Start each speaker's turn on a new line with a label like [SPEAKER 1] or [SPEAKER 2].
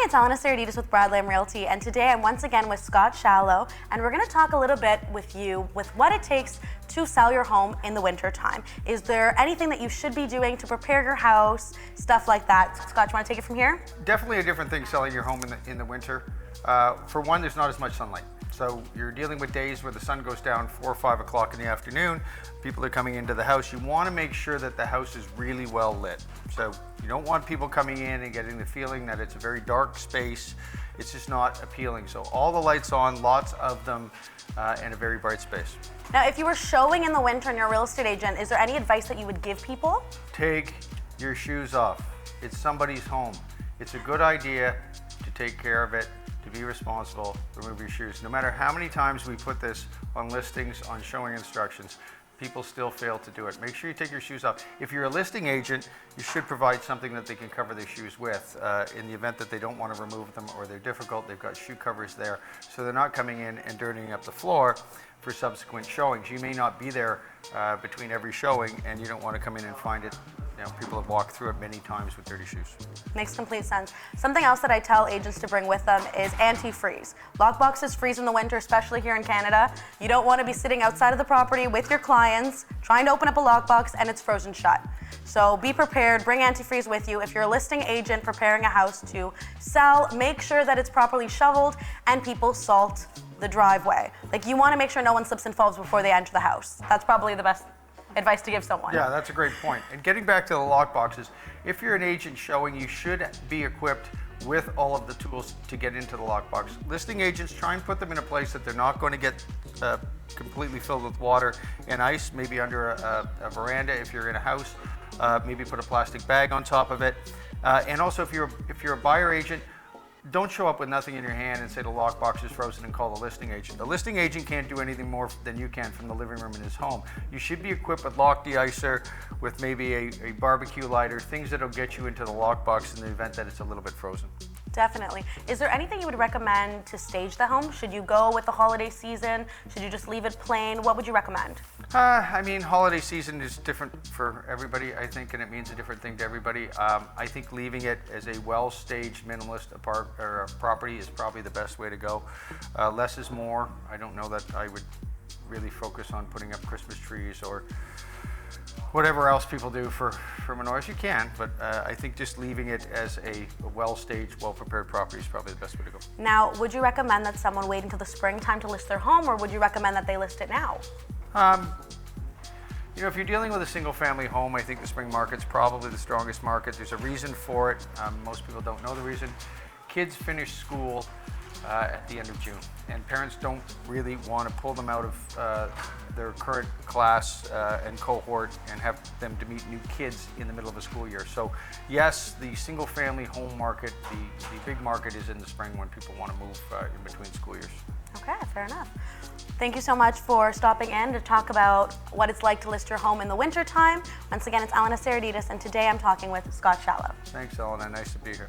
[SPEAKER 1] Hi, it's Elena Saradidis with Broadlam Realty, and today I'm once again with Scott Shallow, and we're going to talk a little bit with you with what it takes to sell your home in the winter time. Is there anything that you should be doing to prepare your house, stuff like that? Scott, you want to take it from here?
[SPEAKER 2] Definitely a different thing selling your home in the winter. For one, there's not as much sunlight. So you're dealing with days where the sun goes down 4 or 5 o'clock in the afternoon. People are coming into the house. You want to make sure that the house is really well lit. So you don't want people coming in and getting the feeling that it's a very dark space. It's just not appealing. So all the lights on, lots of them, and a very bright space.
[SPEAKER 1] Now, if you were showing in the winter and you're a real estate agent, is there any advice that you would give people?
[SPEAKER 2] Take your shoes off. It's somebody's home. It's a good idea to take care of it, to be responsible, remove your shoes. No matter how many times we put this on listings, on showing instructions, people still fail to do it. Make sure you take your shoes off. If you're a listing agent, you should provide something that they can cover their shoes with. In the event that they don't want to remove them or they're difficult, they've got shoe covers there, so they're not coming in and dirtying up the floor for subsequent showings. You may not be there between every showing, and you don't want to come in and find it. You know, people have walked through it many times with dirty shoes.
[SPEAKER 1] Makes complete sense. Something else that I tell agents to bring with them is antifreeze. Lockboxes freeze in the winter, especially here in Canada. You don't want to be sitting outside of the property with your clients, trying to open up a lockbox and it's frozen shut. So be prepared, bring antifreeze with you. If you're a listing agent preparing a house to sell, make sure that it's properly shoveled and people salt the driveway. Like, you want to make sure no one slips and falls before they enter the house. That's probably the best advice to give someone.
[SPEAKER 2] Yeah, that's a great point. And getting back to the lock boxes, if you're an agent showing, you should be equipped with all of the tools to get into the lockbox. Listing agents, try and put them in a place that they're not going to get completely filled with water and ice, maybe under a veranda if you're in a house, maybe put a plastic bag on top of it. And also, if you're a buyer agent, don't show up with nothing in your hand and say the lockbox is frozen and call the listing agent. The listing agent can't do anything more than you can from the living room in his home. You should be equipped with lock de-icer, with maybe a barbecue lighter, things that'll get you into the lockbox in the event that it's a little bit frozen.
[SPEAKER 1] Definitely. Is there anything you would recommend to stage the home? Should you go with the holiday season? Should you just leave it plain? What would you recommend?
[SPEAKER 2] I mean, holiday season is different for everybody, I think, and it means a different thing to everybody. I think leaving it as a well-staged, minimalist property is probably the best way to go. Less is more. I don't know that I would really focus on putting up Christmas trees or whatever else people do for menorahs. You can, but I think just leaving it as a well-staged, well-prepared property is probably the best way to go.
[SPEAKER 1] Now, would you recommend that someone wait until the springtime to list their home, or would you recommend that they list it now?
[SPEAKER 2] You know, if you're dealing with a single-family home, I think the spring market's probably the strongest market. There's a reason for it. Most people don't know the reason. Kids finish school at the end of June, and parents don't really want to pull them out of their current class and cohort and have them to meet new kids in the middle of a school year. So yes, the single family home market, the big market is in the spring when people want to move in between school years.
[SPEAKER 1] Okay, fair enough. Thank you so much for stopping in to talk about what it's like to list your home in the winter time. Once again, it's Elena Saradidis, and today I'm talking with Scott Shallow.
[SPEAKER 2] Thanks, Elena. Nice to be here.